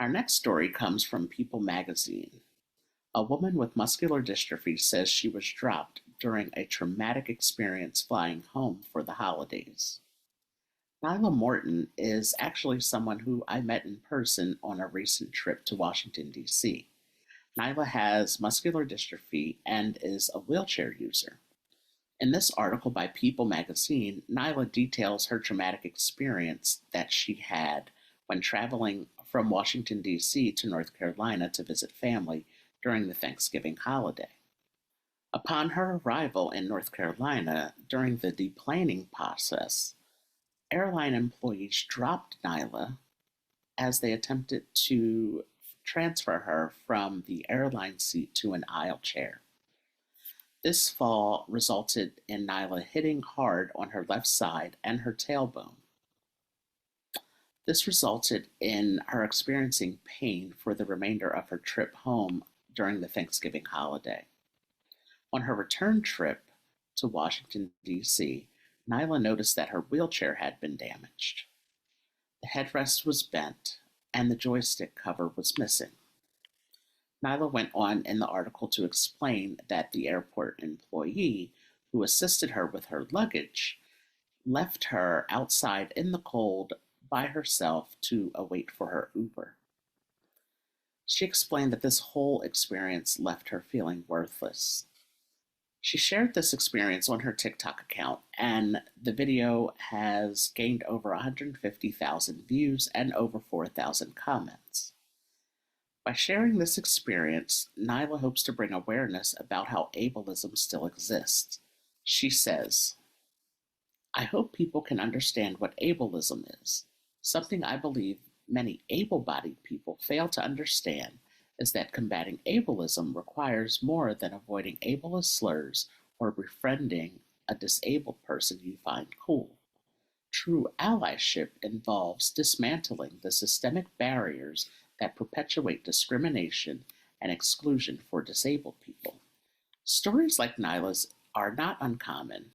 Our next story comes from People magazine. A woman with muscular dystrophy says she was dropped during a traumatic experience flying home for the holidays. Nila Morton is actually someone who I met in person on a recent trip to Washington, D.C. Nila has muscular dystrophy and is a wheelchair user. In this article by People magazine, Nila details her traumatic experience that she had when traveling from Washington, D.C. to North Carolina to visit family during the Thanksgiving holiday. Upon her arrival in North Carolina during the deplaning process, airline employees dropped Nila as they attempted to transfer her from the airline seat to an aisle chair. This fall resulted in Nila hitting hard on her left side and her tailbone. This resulted in her experiencing pain for the remainder of her trip home during the Thanksgiving holiday. On her return trip to Washington, D.C., Nila noticed that her wheelchair had been damaged. The headrest was bent, and the joystick cover was missing. Nila went on in the article to explain that the airport employee who assisted her with her luggage left her outside in the cold by herself to await for her Uber. She explained that this whole experience left her feeling worthless. She shared this experience on her TikTok account, and the video has gained over 150,000 views and over 4,000 comments. By sharing this experience, Nila hopes to bring awareness about how ableism still exists. She says, "I hope people can understand what ableism is. Something I believe many able-bodied people fail to understand is that combating ableism requires more than avoiding ableist slurs or befriending a disabled person you find cool. True allyship involves dismantling the systemic barriers that perpetuate discrimination and exclusion for disabled people." Stories like Nila's are not uncommon.